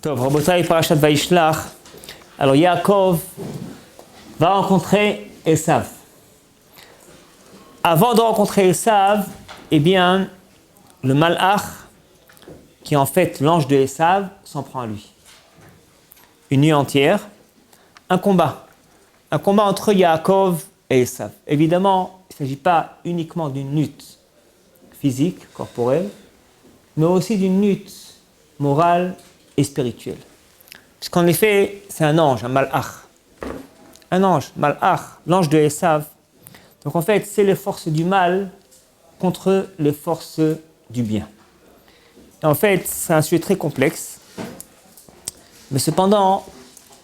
Tov, Rabotai, Parashat Vaishlach. Alors Yaakov va rencontrer Esav. Avant de rencontrer Esav, eh bien, le Malach, qui est en fait l'ange de Esav, s'en prend à lui. Une nuit entière, un combat entre Yaakov et Esav. Évidemment, il ne s'agit pas uniquement d'une lutte physique, corporelle, mais aussi d'une lutte morale et spirituelle. Puisqu'en effet, c'est un ange, un Malach. Un ange, Malach, l'ange de Esav. Donc en fait, c'est les forces du mal contre les forces du bien. Et en fait, c'est un sujet très complexe. Mais cependant,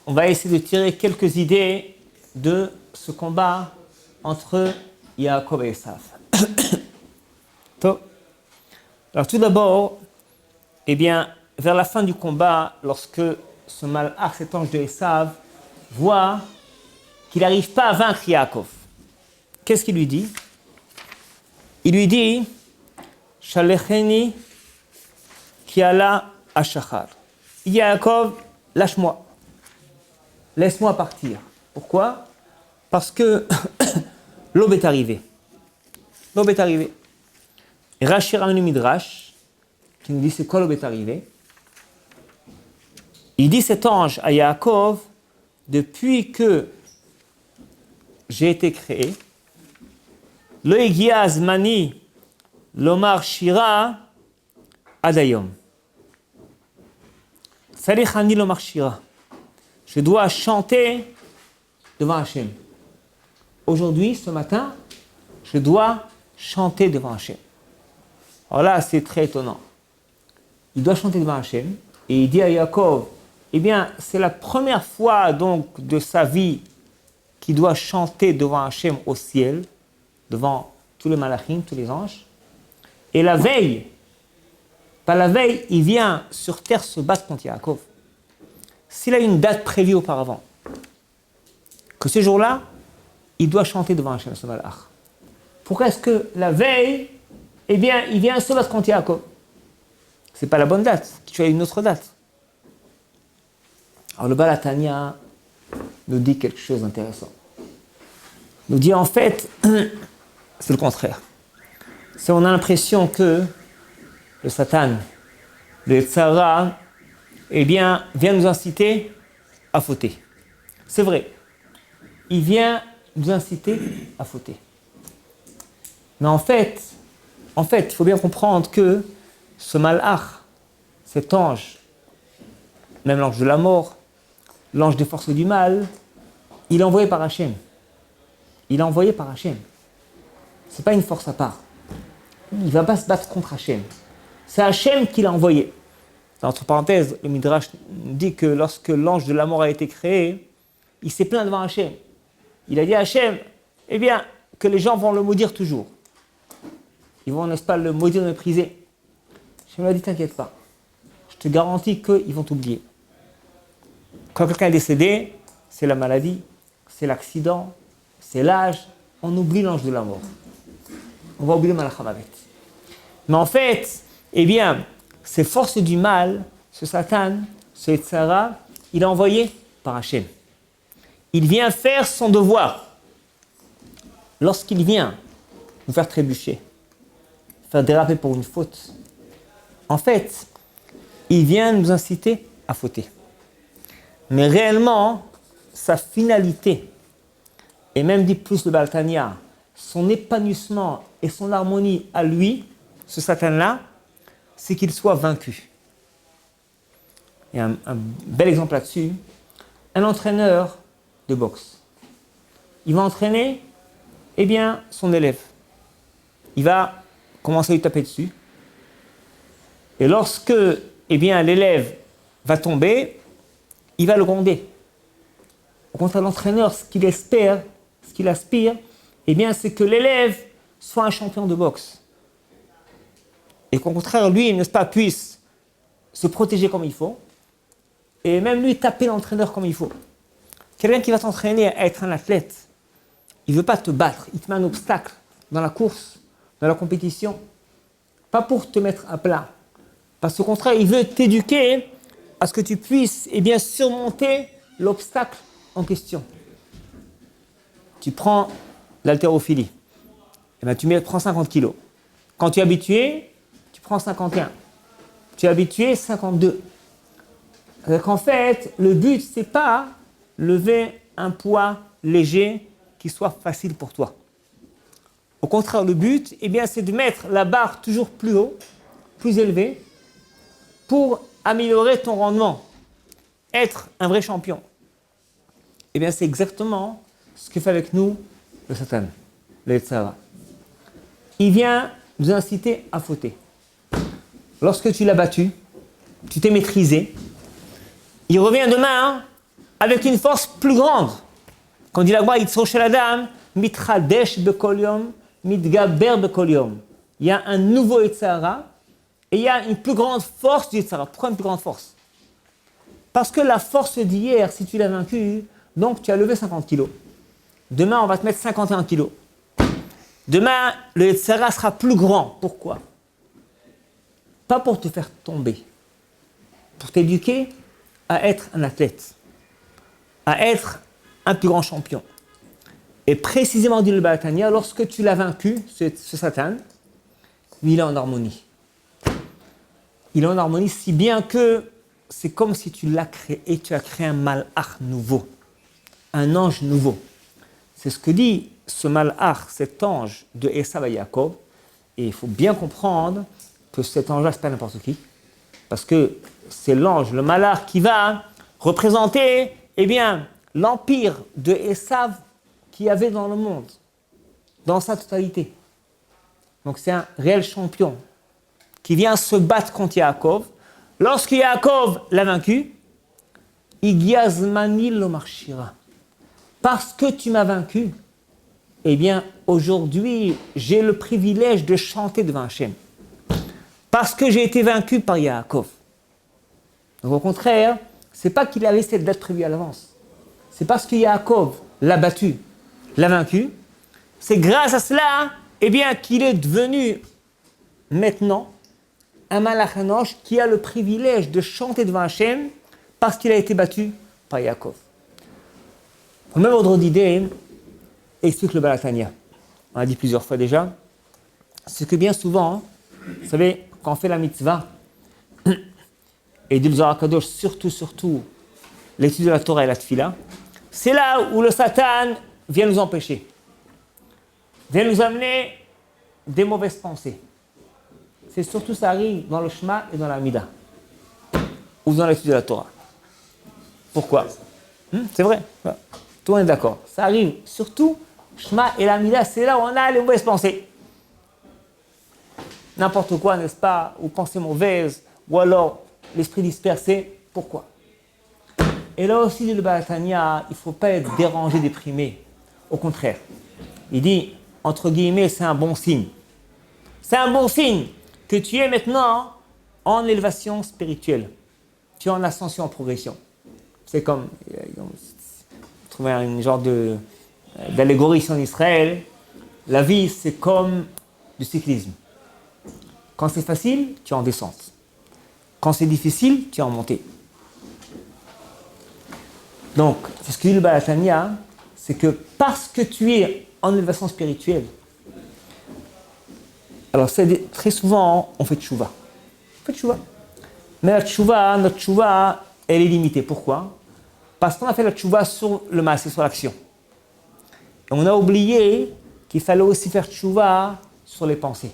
on va essayer de tirer quelques idées de ce combat entre Yaakov et Esav. Alors tout d'abord, eh bien, vers la fin du combat, lorsque ce Malach, cet ange de Esav, voit qu'il n'arrive pas à vaincre Yaakov, qu'est-ce qu'il lui dit? Il lui dit « Shalecheni ki ala ashachar » Yaakov, lâche-moi, laisse-moi partir. Pourquoi? Parce que l'aube est arrivée. L'aube est arrivée. Et Rashi ramène le Midrash, qui nous dit c'est quoi l'aube est arrivée. Il dit cet ange à Yaakov, depuis que j'ai été créé, Lo egia zmani lomar shira adayom. Salechani lomar shira. Je dois chanter devant Hachem. Aujourd'hui, ce matin, je dois chanter devant Hachem. Alors là, c'est très étonnant. Il doit chanter devant Hachem et il dit à Yaakov, eh bien, c'est la première fois donc de sa vie qu'il doit chanter devant Hachem au ciel, devant tous les malachim, tous les anges. Et la veille, pas la veille, il vient sur terre se battre contre Yaakov. S'il a une date prévue auparavant, que ce jour-là, il doit chanter devant Hachem, ce malach. Pourquoi est-ce que la veille, eh bien, il vient se battre contre Yaakov? C'est pas la bonne date, tu as une autre date. Alors le Baal HaTanya nous dit quelque chose d'intéressant. Il nous dit en fait, c'est le contraire. C'est on a l'impression que le Satan, le Tzara, eh bien, vient nous inciter à fauter. C'est vrai. Il vient nous inciter à fauter. Mais en fait, il faut bien comprendre que ce Malach, cet ange, même l'ange de la mort, l'ange des forces du mal, il est envoyé par Hachem. Il est envoyé par Hachem. Ce n'est pas une force à part. Il ne va pas se battre contre Hachem. C'est Hachem qui l'a envoyé. Entre parenthèses, le Midrash dit que lorsque l'ange de la mort a été créé, il s'est plaint devant Hachem. Il a dit à Hachem, eh bien, que les gens vont le maudire toujours. Ils vont, n'est-ce pas, le maudire, le mépriser. Hachem lui a dit, t'inquiète pas. Je te garantis qu'ils vont t'oublier. Quand quelqu'un est décédé, c'est la maladie, c'est l'accident, c'est l'âge, on oublie l'ange de la mort. On va oublier le Malach HaMavet. Mais en fait, eh bien, ces forces du mal, ce Satan, ce Yetzara, il est envoyé par Hachem. Il vient faire son devoir. Lorsqu'il vient nous faire trébucher, faire déraper pour une faute, en fait, il vient nous inciter à fauter. Mais réellement, sa finalité, et même dit plus le Baal HaTanya, son épanouissement et son harmonie à lui, ce Satan-là, c'est qu'il soit vaincu. Et un bel exemple là-dessus, un entraîneur de boxe. Il va entraîner, eh bien, son élève. Il va commencer à lui taper dessus. Et lorsque, eh bien, l'élève va tomber, il va le gronder. Au contraire, l'entraîneur, ce qu'il espère, ce qu'il aspire, eh bien, c'est que l'élève soit un champion de boxe. Et qu'au contraire, lui, n'est-ce pas, puisse se protéger comme il faut, et même lui taper l'entraîneur comme il faut. Quelqu'un qui va t'entraîner à être un athlète, il ne veut pas te battre, il te met un obstacle dans la course, dans la compétition, pas pour te mettre à plat. Parce qu'au contraire, il veut t'éduquer à ce que tu puisses surmonter l'obstacle en question. Tu prends l'haltérophilie, prends 50 kilos. Quand tu es habitué, tu prends 51. Tu es habitué, 52. Donc en fait, le but, c'est pas lever un poids léger qui soit facile pour toi. Au contraire, le but, c'est de mettre la barre toujours plus haut, plus élevée, pour améliorer ton rendement, être un vrai champion. C'est exactement ce que fait avec nous le Satan, le Yetzer Hara. Il vient nous inciter à fauter. Lorsque tu l'as battu, tu t'es maîtrisé, il revient demain avec une force plus grande. Quand dit la Gemara, Yitzro shel Adam, mitchadesh bekol yom, mitgaber bekol yom. Il y a un nouveau Yetzer Hara et il y a une plus grande force du Yetzer Hara. Pourquoi une plus grande force? Parce que la force d'hier, si tu l'as vaincu, donc tu as levé 50 kilos. Demain, on va te mettre 51 kilos. Demain, le Yetzer Hara sera plus grand. Pourquoi? Pas pour te faire tomber, pour t'éduquer à être un athlète, à être un plus grand champion. Et précisément, dit le Baal HaTanya, lorsque tu l'as vaincu, ce Satan, il est en harmonie. Il est en harmonie si bien que c'est comme si tu l'as créé et tu as créé un malach nouveau, un ange nouveau. C'est ce que dit ce malach, cet ange de Esav à Yaakov. Et il faut bien comprendre que cet ange-là, ce n'est pas n'importe qui. Parce que c'est l'ange, le malach, qui va représenter l'empire de Esav qu'il y avait dans le monde, dans sa totalité. Donc c'est un réel champion qui vient se battre contre Yaakov. Lorsque Yaakov l'a vaincu, Igiazmani lo marshira. Parce que tu m'as vaincu, aujourd'hui, j'ai le privilège de chanter devant Hachem. Parce que j'ai été vaincu par Yaakov. Donc au contraire, c'est pas qu'il avait cette date prévue à l'avance. C'est parce que Yaakov l'a battu, l'a vaincu. C'est grâce à cela, qu'il est devenu maintenant un malach, un ange qui a le privilège de chanter devant Hachem parce qu'il a été battu par Yaakov. Au même ordre d'idée, explique le Baal HaTanya. On l'a dit plusieurs fois déjà. C'est que bien souvent, vous savez, quand on fait la mitzvah, et dit le Zohar HaKadosh, surtout l'étude de la Torah et la Tfila, c'est là où le Satan vient nous empêcher, vient nous amener des mauvaises pensées. C'est surtout ça arrive dans le Shema et dans la Mida, ou dans l'étude de la Torah. Pourquoi? C'est vrai, tout le monde est d'accord. Ça arrive surtout, Shema et la Mida, c'est là où on a les mauvaises pensées. N'importe quoi, n'est-ce pas? Ou pensées mauvaises, ou alors l'esprit dispersé. Pourquoi? Et là aussi, dit le Baal HaTanya, il ne faut pas être dérangé, déprimé. Au contraire. Il dit, entre guillemets, c'est un bon signe. C'est un bon signe que tu es maintenant en élévation spirituelle. Tu es en ascension, en progression. C'est comme, trouver une genre d'allégorie ici en Israël. La vie, c'est comme du cyclisme. Quand c'est facile, tu es en descente. Quand c'est difficile, tu es en montée. Donc, c'est ce que dit le Baal HaTanya, c'est que parce que tu es en élévation spirituelle, alors très souvent, on fait tchouva. Mais la tchouva, notre tchouva, elle est limitée. Pourquoi? Parce qu'on a fait la tchouva sur le maasé, sur l'action. Et on a oublié qu'il fallait aussi faire tchouva sur les pensées.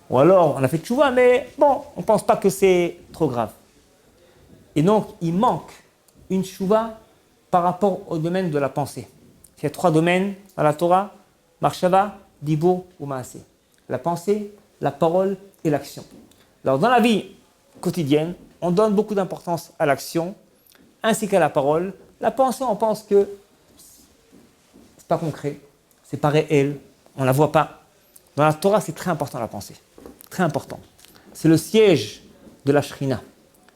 Ou alors, on a fait tchouva, mais bon, on ne pense pas que c'est trop grave. Et donc, il manque une tchouva par rapport au domaine de la pensée. Il y a 3 domaines dans la Torah, marshava, dibur ou maasé. La pensée, la parole et l'action. Alors, dans la vie quotidienne, on donne beaucoup d'importance à l'action, ainsi qu'à la parole. La pensée, on pense que c'est pas concret, c'est pas réel, on la voit pas. Dans la Torah, c'est très important la pensée. Très important. C'est le siège de la Shrina.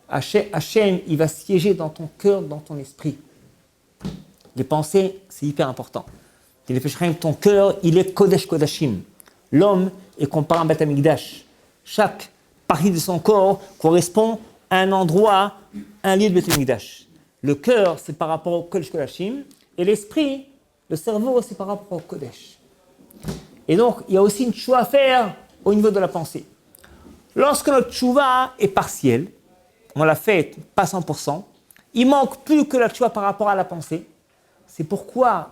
Hachem, il va siéger dans ton cœur, dans ton esprit. Les pensées, c'est hyper important. Ton cœur, il est Kodesh Kodashim. L'homme est comparé à un Beth Amikdash. Chaque partie de son corps correspond un endroit, un lieu de Beit HaMikdash. Le cœur, c'est par rapport au Kodesh Kodashim, et l'esprit, le cerveau, c'est par rapport au Kodesh. Et donc, il y a aussi une tchouva à faire au niveau de la pensée. Lorsque notre tchouva est partielle, on l'a fait pas 100%, il manque plus que la tchouva par rapport à la pensée. C'est pourquoi,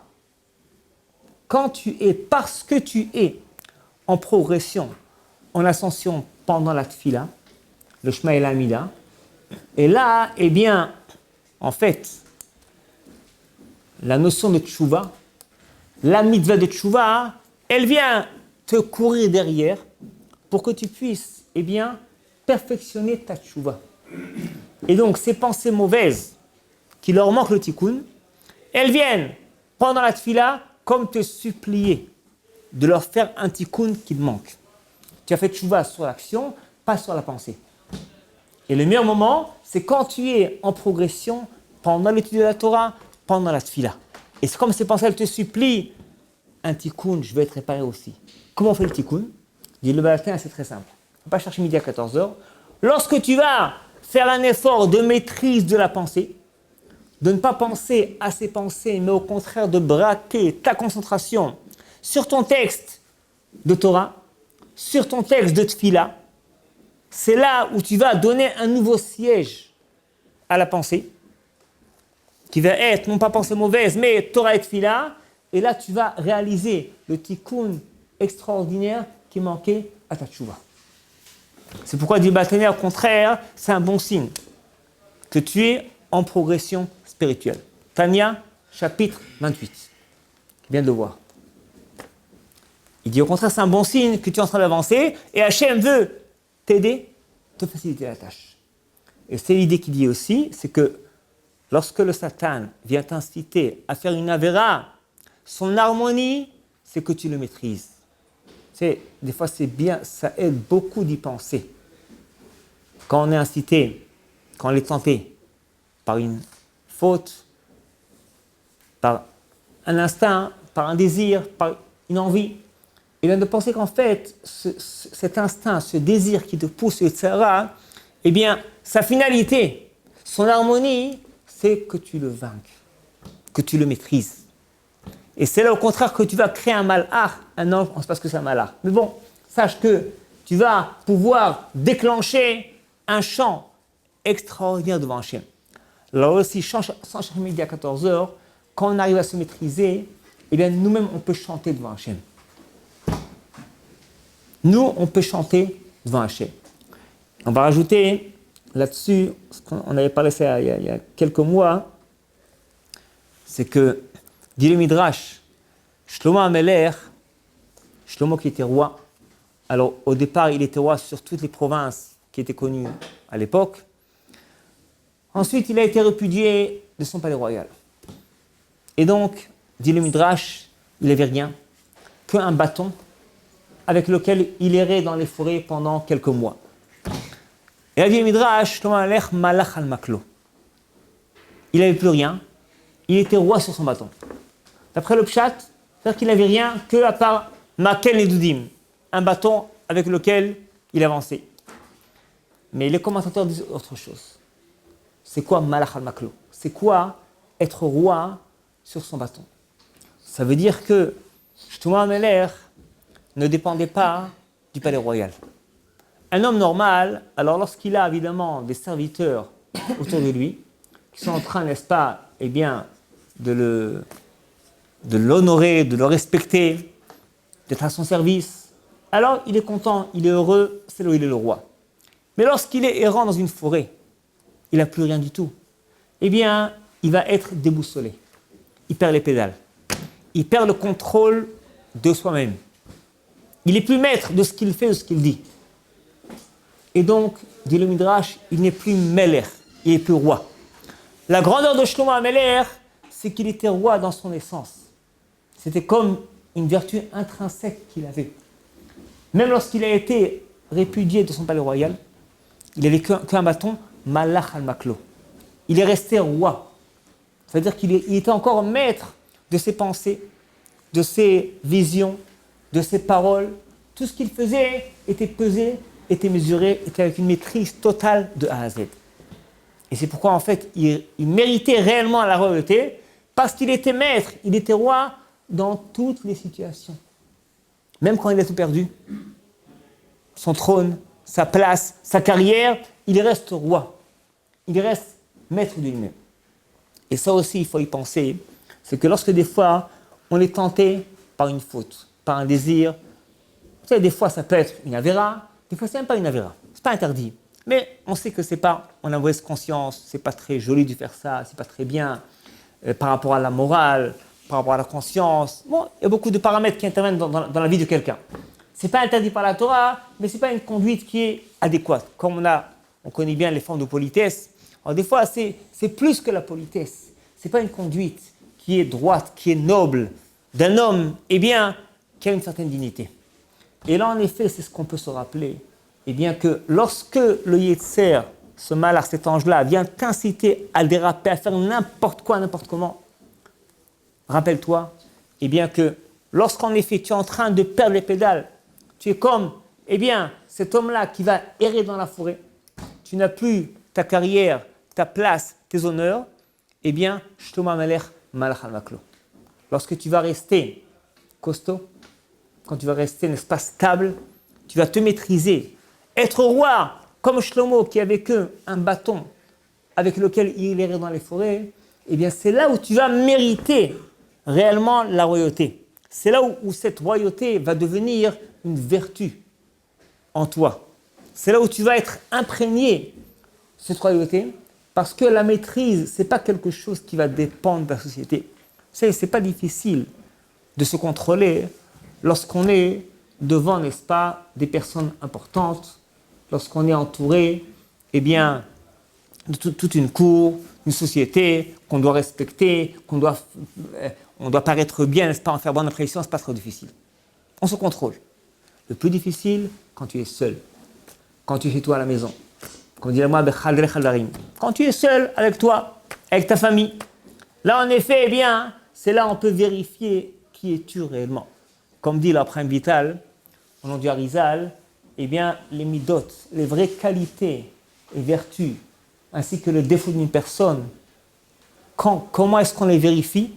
parce que tu es en progression, en ascension pendant la tfila, le Shema et l'Amida, et là, eh bien, en fait, la notion de tchouva, la mitzvah de tchouva, elle vient te courir derrière pour que tu puisses, eh bien, perfectionner ta tchouva. Et donc, ces pensées mauvaises qui leur manquent le tikkun, elles viennent pendant la tfila comme te supplier de leur faire un tikkun qui te manque. Tu as fait tchouva sur l'action, pas sur la pensée. Et le meilleur moment, c'est quand tu es en progression pendant l'étude de la Torah, pendant la tfila. Et c'est comme ces pensées, elles te supplient un tikkun, je vais être réparé aussi. Comment on fait le tikkun? Dit le Baal Shem Tov, c'est très simple. On ne va pas chercher midi à 14h. Lorsque tu vas faire un effort de maîtrise de la pensée, de ne pas penser à ces pensées, mais au contraire de braquer ta concentration sur ton texte de Torah, sur ton texte de Tfila, c'est là où tu vas donner un nouveau siège à la pensée, qui va être non pas pensée mauvaise, mais Torah et Tfila, et là tu vas réaliser le tikkun extraordinaire qui manquait à ta tchouva. C'est pourquoi dit Baal au contraire, c'est un bon signe que tu es en progression spirituelle. Tanya, chapitre 28. Tu viens de le voir. Il dit au contraire, c'est un bon signe que tu es en train d'avancer et Hachem veut t'aider, te faciliter la tâche. Et c'est l'idée qu'il dit aussi, c'est que lorsque le Satan vient t'inciter à faire une avéra, son harmonie, c'est que tu le maîtrises. Des fois, c'est bien, ça aide beaucoup d'y penser. Quand on est incité, quand on est tenté par une faute, par un instinct, par un désir, par une envie, et bien de penser qu'en fait, cet instinct, ce désir qui te pousse, etc., eh bien, sa finalité, son harmonie, c'est que tu le vainques, que tu le maîtrises. Et c'est là au contraire que tu vas créer un malach, un ange, on ne sait pas ce que c'est un malach. Mais bon, sache que tu vas pouvoir déclencher un chant extraordinaire devant Hachem. Là aussi, sans chercher midi à 14h, quand on arrive à se maîtriser, eh bien nous-mêmes on peut chanter devant Hachem. Nous, on peut chanter devant Hachem. On va rajouter là-dessus, on avait parlé ça il y a quelques mois, c'est que dit le Midrash, Shlomo HaMelech, Shlomo qui était roi, alors au départ il était roi sur toutes les provinces qui étaient connues à l'époque. Ensuite il a été répudié de son palais royal. Et donc, dit le Midrash, il n'avait rien qu'un bâton avec lequel il errait dans les forêts pendant quelques mois. Et là dit le Midrash, Shlomo HaMelech malach al maklo. Il n'avait plus rien, il était roi sur son bâton. D'après le Pshat, c'est-à-dire qu'il n'avait rien que à part Makel et Doudim, un bâton avec lequel il avançait. Mais les commentateurs disent autre chose. C'est quoi Malach al-Maklo? C'est quoi être roi sur son bâton? Ça veut dire que Shlomo HaMelech ne dépendait pas du palais royal. Un homme normal, alors lorsqu'il a évidemment des serviteurs autour de lui, qui sont en train, n'est-ce pas, eh bien, de l'honorer, de le respecter, d'être à son service, alors il est content, il est heureux, c'est là où il est le roi. Mais lorsqu'il est errant dans une forêt, il n'a plus rien du tout, eh bien, il va être déboussolé. Il perd les pédales. Il perd le contrôle de soi-même. Il n'est plus maître de ce qu'il fait, de ce qu'il dit. Et donc, dit le Midrash, il n'est plus Melech, il n'est plus roi. La grandeur de Shlomo HaMelech, c'est qu'il était roi dans son essence. C'était comme une vertu intrinsèque qu'il avait. Même lorsqu'il a été répudié de son palais royal, il n'avait qu'un bâton, Malach al-Maklo. Il est resté roi. C'est-à-dire qu'il était encore maître de ses pensées, de ses visions, de ses paroles. Tout ce qu'il faisait était pesé, était mesuré, était avec une maîtrise totale de A à Z. Et c'est pourquoi, en fait, il méritait réellement la royauté, parce qu'il était maître, il était roi dans toutes les situations. Même quand il a tout perdu, son trône, sa place, sa carrière, il reste roi. Il reste maître de lui-même. Et ça aussi, il faut y penser, c'est que lorsque des fois, on est tenté par une faute, par un désir, vous savez, des fois, ça peut être une avéra, des fois, c'est même pas une avéra, c'est pas interdit. Mais on sait que c'est pas, on a mauvaise conscience, c'est pas très joli de faire ça, c'est pas très bien, par rapport à la morale, par rapport à la conscience. Bon, il y a beaucoup de paramètres qui interviennent dans la vie de quelqu'un. C'est pas interdit par la Torah, mais c'est pas une conduite qui est adéquate. Comme on connaît bien les formes de politesse. Alors des fois, c'est plus que la politesse. C'est pas une conduite qui est droite, qui est noble, d'un homme, eh bien, qui a une certaine dignité. Et là, en effet, c'est ce qu'on peut se rappeler. Eh bien, que lorsque le Yetzer, ce malheur, cet ange-là, vient t'inciter à déraper, à faire n'importe quoi, n'importe comment, rappelle-toi, eh bien, que lorsqu'en effet, tu es en train de perdre les pédales, tu es comme, eh bien, cet homme-là qui va errer dans la forêt, tu n'as plus ta carrière, ta place, tes honneurs, eh bien, Shlomo Amelech Malach al-Maklo. Lorsque tu vas rester costaud, quand tu vas rester, n'est-ce pas, stable, tu vas te maîtriser. Être roi, comme Shlomo, qui avait un bâton avec lequel il errait dans les forêts, eh bien, c'est là où tu vas mériter réellement la royauté. C'est là où cette royauté va devenir une vertu en toi. C'est là où tu vas être imprégné de cette royauté, parce que la maîtrise, ce n'est pas quelque chose qui va dépendre de la société. Vous savez, ce n'est pas difficile de se contrôler lorsqu'on est devant, n'est-ce pas, des personnes importantes, lorsqu'on est entouré, eh bien, de toute une cour, une société qu'on doit respecter, on doit paraître bien, n'est-ce pas, en faire bonne impression, ce n'est pas trop difficile. On se contrôle. Le plus difficile, quand tu es seul, quand tu es chez toi à la maison. Comme dit la moi, quand tu es seul avec toi, avec ta famille. Là, en effet, eh bien, c'est là où on peut vérifier qui es-tu réellement. Comme dit l'Apraham Vital, au nom du Harizal, eh bien, les midot, les vraies qualités et vertus, ainsi que le défaut d'une personne, comment est-ce qu'on les vérifie?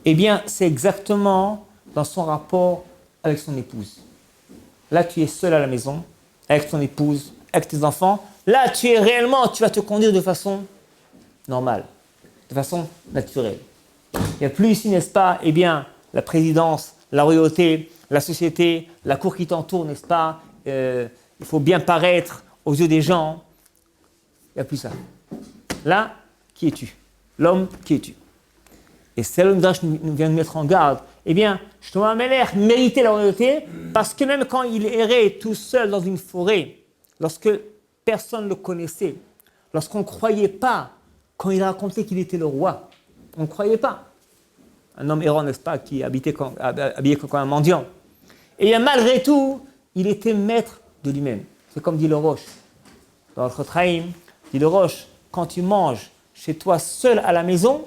Eh bien, c'est exactement dans son rapport avec son épouse. Là, tu es seul à la maison, avec ton épouse, avec tes enfants. Là, tu vas te conduire de façon normale, de façon naturelle. Il n'y a plus ici, n'est-ce pas, eh bien, la présidence, la royauté, la société, la cour qui t'entoure, n'est-ce pas, il faut bien paraître aux yeux des gens. Il n'y a plus ça. Là, qui es-tu? L'homme, qui es-tu? Et c'est là où Midrash nous vient de mettre en garde. Eh bien, Shlomo Amelech méritait la royauté parce que même quand il errait tout seul dans une forêt, lorsque personne ne le connaissait, lorsqu'on ne croyait pas, quand il racontait qu'il était le roi, on ne croyait pas. Un homme errant, n'est-ce pas, qui habitait habillé comme un mendiant. Et bien, malgré tout, il était maître de lui-même. C'est comme dit le Roche. Dans le Chotraim, dit le Roche, quand tu manges chez toi seul à la maison,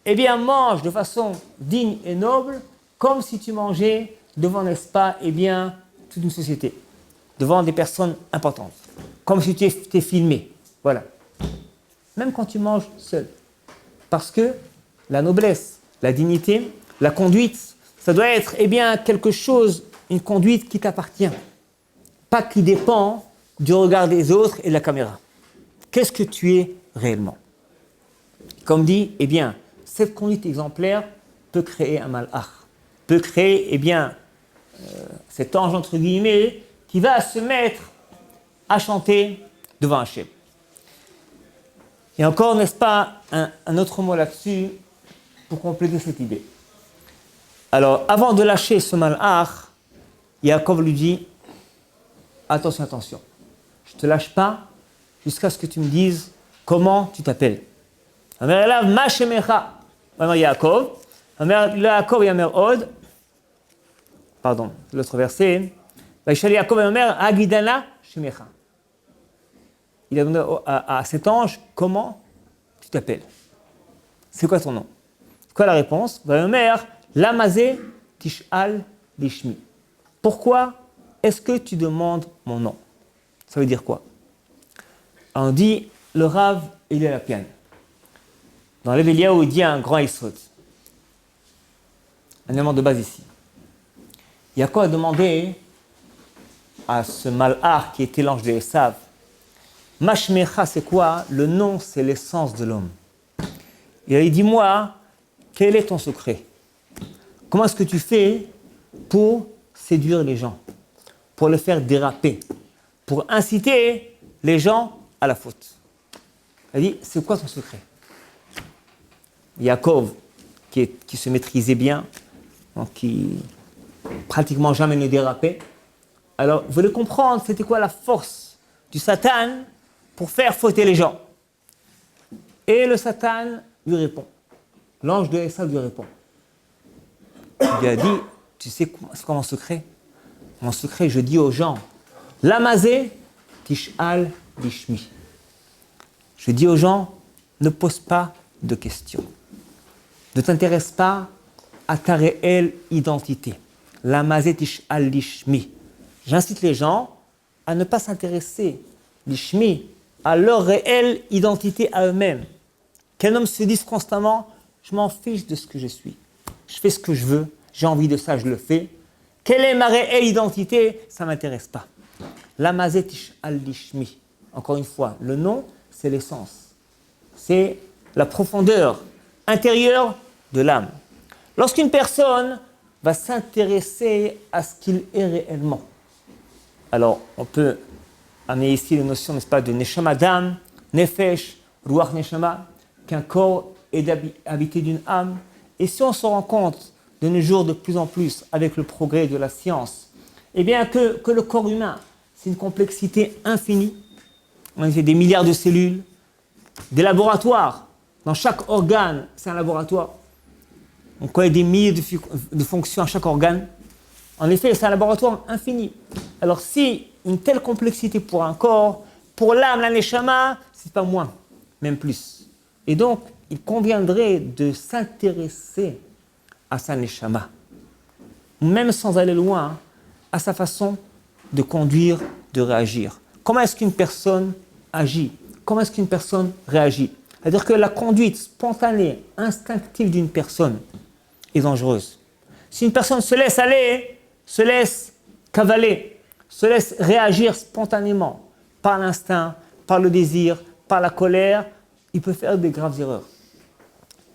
eh bien, mange de façon digne et noble, comme si tu mangeais devant, n'est-ce pas, eh bien, toute une société, devant des personnes importantes, comme si tu étais filmé. Voilà. Même quand tu manges seul. Parce que la noblesse, la dignité, la conduite, ça doit être, eh bien, quelque chose, une conduite qui t'appartient, pas qui dépend du regard des autres et de la caméra. Qu'est-ce que tu es réellement? Comme dit, eh bien, cette conduite exemplaire peut créer un malach, peut créer, eh bien, cet ange, entre guillemets, qui va se mettre à chanter devant Hachem. Et encore, n'est-ce pas, un autre mot là-dessus pour compléter cette idée. Alors, avant de lâcher ce malach, Yaakov lui dit, attention, attention, je ne te lâche pas jusqu'à ce que tu me dises comment tu t'appelles. Ma shemecha. Yaakov. Yaakov yamer od. Pardon, l'autre verset. Yaakov yamer agidana shemecha. Il a demandé à cet ange comment tu t'appelles. C'est quoi ton nom? C'est quoi la réponse? Yamer lamazé tishal lishmi. Pourquoi est-ce que tu demandes mon nom? Ça veut dire quoi? On dit le Rav, il est à la pienne. Dans l'Eveliaou, il dit un grand Yisod. Un élément de base ici. Yaakov a demandé à ce malhar qui était l'ange de Esav, Mashmecha, c'est quoi? Le nom, c'est l'essence de l'homme. Il a dit, dis-moi, quel est ton secret? Comment est-ce que tu fais pour séduire les gens, pour les faire déraper, pour inciter les gens à la faute? Il a dit, c'est quoi ton secret? Yaakov, qui se maîtrisait bien, donc qui pratiquement jamais ne dérapait, alors vous voulez comprendre c'était quoi la force du Satan pour faire fauter les gens. Et le Satan lui répond. L'ange de Esav lui répond. Il lui a dit, tu sais c'est quoi mon secret? Mon secret, je dis aux gens, Lamazé tish'al lishmi. Je dis aux gens, ne pose pas de questions. Ne t'intéresse pas à ta réelle identité. Lamazé tish'al lishmi. J'incite les gens à ne pas s'intéresser, lishmi, à leur réelle identité à eux-mêmes. Qu'un homme se dise constamment, je m'en fiche de ce que je suis. Je fais ce que je veux, j'ai envie de ça, je le fais. Quelle est ma réelle identité? Ça ne m'intéresse pas. Lamazé tish'al lishmi. Encore une fois, le nom, c'est l'essence. C'est la profondeur intérieure de l'âme. Lorsqu'une personne va s'intéresser à ce qu'il est réellement, alors on peut amener ici les notions, n'est-ce pas, de neshama d'âme, nefesh, ruach neshama, qu'un corps est habité d'une âme. Et si on se rend compte de nos jours de plus en plus avec le progrès de la science, eh bien que le corps humain, c'est une complexité infinie. On a fait des milliards de cellules, des laboratoires. Dans chaque organe, c'est un laboratoire. On connaît des milliers de fonctions à chaque organe. En effet, c'est un laboratoire infini. Alors si une telle complexité pour un corps, pour l'âme, la neshama, c'est pas moins, même plus. Et donc, il conviendrait de s'intéresser à sa neshama, même sans aller loin, à sa façon de conduire, de réagir. Comment est-ce qu'une personne agit? Comment est-ce qu'une personne réagit? C'est-à-dire que la conduite spontanée, instinctive d'une personne est dangereuse. Si une personne se laisse aller, se laisse cavaler, se laisse réagir spontanément par l'instinct, par le désir, par la colère, il peut faire des graves erreurs.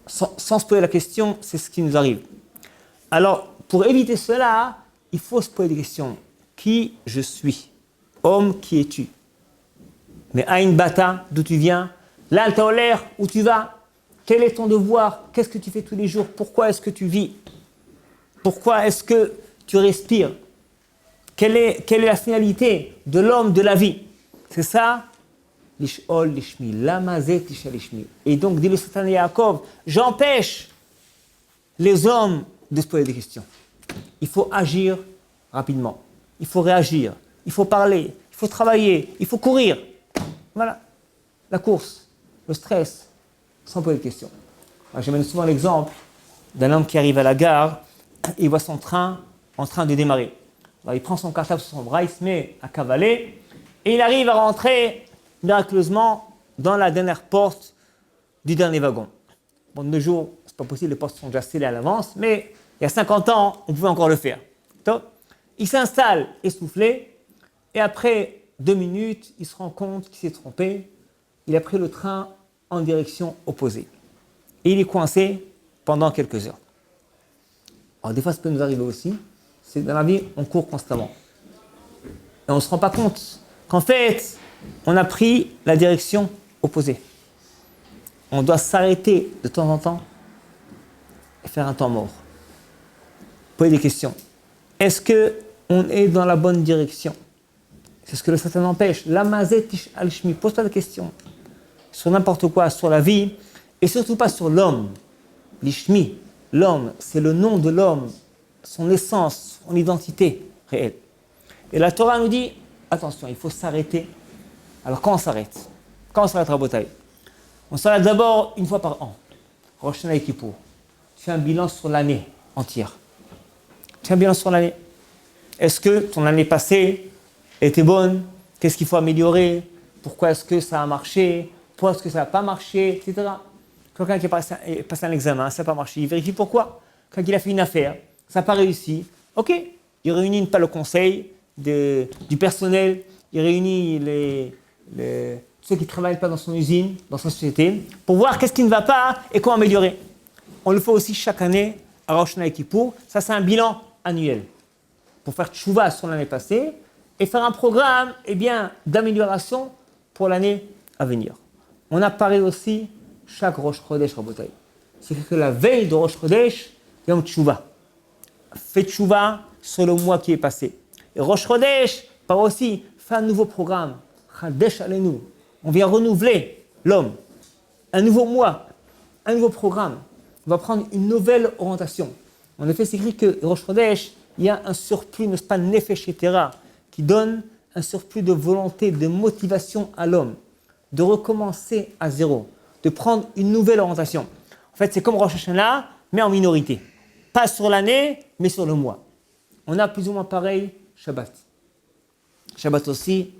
Sans se poser la question, c'est ce qui nous arrive. Alors, pour éviter cela, il faut se poser des questions. Qui je suis? Homme, qui es-tu? Mais Aïn Bata, d'où tu viens? L'Altaolaire, où tu vas? Quel est ton devoir? Qu'est-ce que tu fais tous les jours? Pourquoi est-ce que tu vis? Pourquoi est-ce que tu respires? Quelle est la finalité de l'homme, de la vie? C'est ça, l'ishol lishmi, lamazé tishal lishmi. Et donc, dit le Satan et Yaakov, j'empêche les hommes de se poser des questions. Il faut agir rapidement. Il faut réagir. Il faut parler. Il faut travailler. Il faut courir. Voilà. La course, le stress, sans poser de questions. J'amène souvent l'exemple d'un homme qui arrive à la gare, il voit son train en train de démarrer. Alors, il prend son cartable sur son bras, il se met à cavaler, et il arrive à rentrer miraculeusement dans la dernière porte du dernier wagon. Bon, de nos jours, c'est pas possible, les portes sont déjà scellées à l'avance, mais il y a 50 ans, on pouvait encore le faire. Donc, il s'installe essoufflé, et après 2 minutes, il se rend compte qu'il s'est trompé. Il a pris le train en direction opposée. Et il est coincé pendant quelques heures. Alors des fois, ça peut nous arriver aussi. C'est que dans la vie, on court constamment. Et on ne se rend pas compte qu'en fait, on a pris la direction opposée. On doit s'arrêter de temps en temps et faire un temps mort. Poser des questions. Est-ce qu'on est dans la bonne direction? C'est ce que le Satan empêche. Lamazé tish'al lishmi. Pose-toi des questions sur n'importe quoi, sur la vie, et surtout pas sur l'homme. Lishmi, l'homme, c'est le nom de l'homme, son essence, son identité réelle. Et la Torah nous dit, attention, il faut s'arrêter. Alors quand on s'arrête? Quand on s'arrête à Rabotai? On s'arrête d'abord une fois par an. Rosh Hashanah et Kippour. Tu fais un bilan sur l'année entière. Tu fais un bilan sur l'année. Est-ce que ton année passée était bonne? Qu'est-ce qu'il faut améliorer? Pourquoi est-ce que ça a marché? pourquoi est-ce que ça n'a pas marché, etc. Quelqu'un qui a passé un examen, ça n'a pas marché, il vérifie pourquoi. Quand il a fait une affaire, ça n'a pas réussi, ok, il réunit pas le conseil du personnel, il réunit ceux qui ne travaillent pas dans son usine, dans sa société, pour voir qu'est-ce qui ne va pas et comment améliorer. On le fait aussi chaque année à Rosh Hashanah et Kippour. Ça, c'est un bilan annuel pour faire tchouva sur l'année passée et faire un programme d'amélioration pour l'année à venir. On a parlé aussi chaque Rosh Chodesh Rabotai. C'est que la veille de Rosh Chodesh, Yom Tchouva. Fais tchouva sur le mois qui est passé. Et Rosh Chodesh, par aussi, fait un nouveau programme. Chadesh Aleinu. On vient renouveler l'homme. Un nouveau mois, un nouveau programme. On va prendre une nouvelle orientation. En effet, c'est écrit que Rosh Chodesh, il y a un surplus, n'est-ce pas, Nefesh Yetera, qui donne un surplus de volonté, de motivation à l'homme, de recommencer à zéro, de prendre une nouvelle orientation. En fait, c'est comme Rosh Hashanah, mais en minorité. Pas sur l'année, mais sur le mois. On a plus ou moins pareil Shabbat. Shabbat aussi.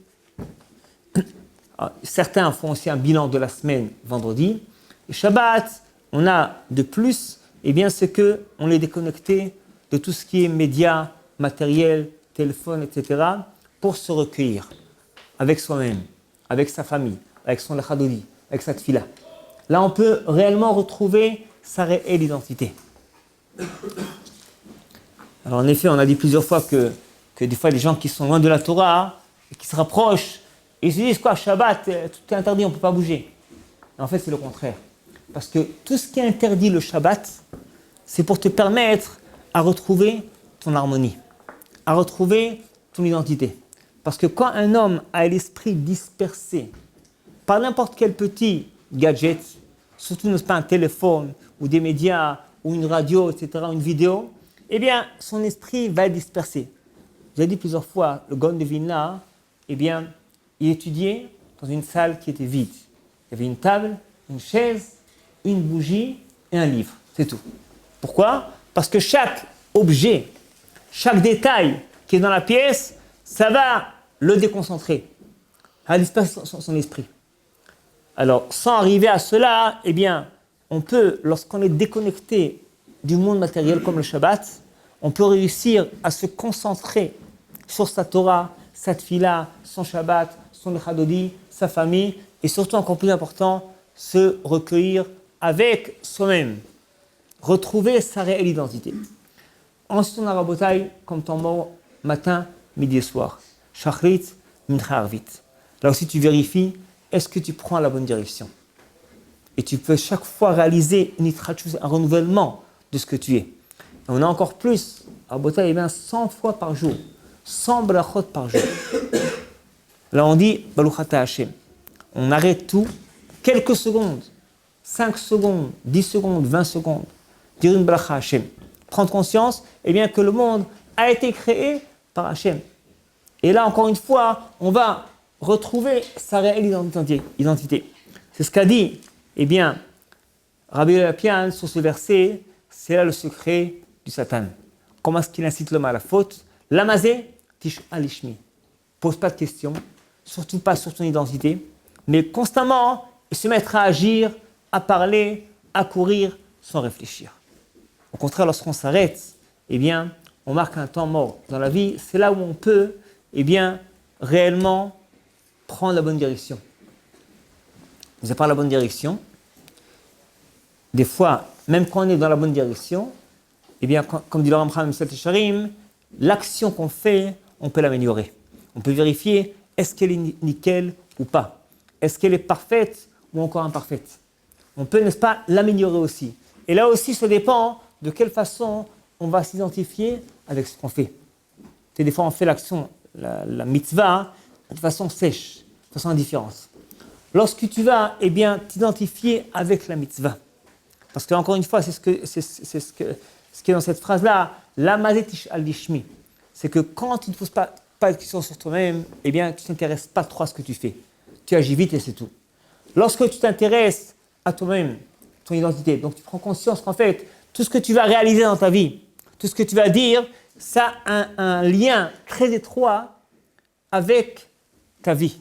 Alors, certains font aussi un bilan de la semaine vendredi. Et Shabbat, on a de plus, c'est qu'on est déconnecté de tout ce qui est médias, matériel, téléphone, etc. pour se recueillir avec soi-même, avec sa famille, avec son lachadodi, avec sa tfila. Là, on peut réellement retrouver sa réelle identité. Alors, en effet, on a dit plusieurs fois que des fois, les gens qui sont loin de la Torah et qui se rapprochent, ils se disent quoi, Shabbat, tout est interdit, on ne peut pas bouger. Et en fait, c'est le contraire. Parce que tout ce qui est interdit le Shabbat, c'est pour te permettre à retrouver ton harmonie, à retrouver ton identité. Parce que quand un homme a l'esprit dispersé par n'importe quel petit gadget, surtout n'est-ce pas un téléphone ou des médias ou une radio, etc., une vidéo, son esprit va être dispersé. J'ai dit plusieurs fois, le Gaon de Vilna, il étudiait dans une salle qui était vide. Il y avait une table, une chaise, une bougie et un livre. C'est tout. Pourquoi ? Parce que chaque objet, chaque détail qui est dans la pièce, ça va le déconcentrer, à disperser son esprit. Alors, sans arriver à cela, on peut, lorsqu'on est déconnecté du monde matériel comme le Shabbat, on peut réussir à se concentrer sur sa Torah, sa tfila, son Shabbat, son Echadodi, sa famille, et surtout, encore plus important, se recueillir avec soi-même, retrouver sa réelle identité. Ensuite, on a Rabotai comme temps mort, matin, midi et soir. Shachrit, mincha arvit. Là aussi, tu vérifies, est-ce que tu prends la bonne direction ? Et tu peux chaque fois réaliser un renouvellement de ce que tu es. Et on a encore plus, Rabotai, 100 fois par jour, 100 brachot par jour. Là, on dit, Baruch Ata Hashem. On arrête tout, quelques secondes, 5 secondes, 10 secondes, 20 secondes, dire une bracha Hashem. Prendre conscience que le monde a été créé par Hashem. Et là, encore une fois, on va retrouver sa réelle identité. C'est ce qu'a dit, Rabbi Lapian sur ce verset, c'est là le secret du Satan. Comment est-ce qu'il incite l'homme à la faute ? Lamazé, tish alishmi. Pose pas de questions, surtout pas sur ton identité, mais constamment se mettre à agir, à parler, à courir sans réfléchir. Au contraire, lorsqu'on s'arrête, on marque un temps mort dans la vie. C'est là où on peut, réellement prendre la bonne direction. Vous avez pas la bonne direction. Des fois, même quand on est dans la bonne direction, comme dit le Rambam Mesat Yesharim, l'action qu'on fait, on peut l'améliorer. On peut vérifier est-ce qu'elle est nickel ou pas. Est-ce qu'elle est parfaite ou encore imparfaite. On peut, n'est-ce pas, l'améliorer aussi. Et là aussi, ça dépend de quelle façon on va s'identifier avec ce qu'on fait. Des fois, on fait l'action, la mitzvah, de façon sèche, de façon indifférente. Lorsque tu vas, t'identifier avec la mitzvah, parce que encore une fois, c'est ce qui est dans cette phrase-là, la mazetish al-dishmi, c'est que quand tu ne poses pas de questions sur toi-même, tu ne t'intéresses pas trop à ce que tu fais. Tu agis vite et c'est tout. Lorsque tu t'intéresses à toi-même, ton identité, donc tu prends conscience qu'en fait, tout ce que tu vas réaliser dans ta vie, tout ce que tu vas dire, ça a un lien très étroit avec ta vie,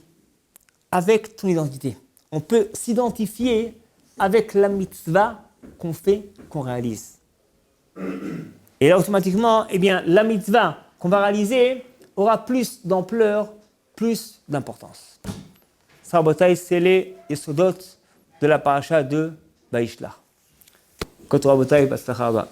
avec ton identité. on peut s'identifier avec la mitzvah qu'on fait, qu'on réalise. Et là, automatiquement, eh bien, la mitzvah qu'on va réaliser aura plus d'ampleur, plus d'importance. Ça, Rabotai, c'est les yesodot de la paracha de Vaishlach. Koto Rabotai, Baslach Rabba.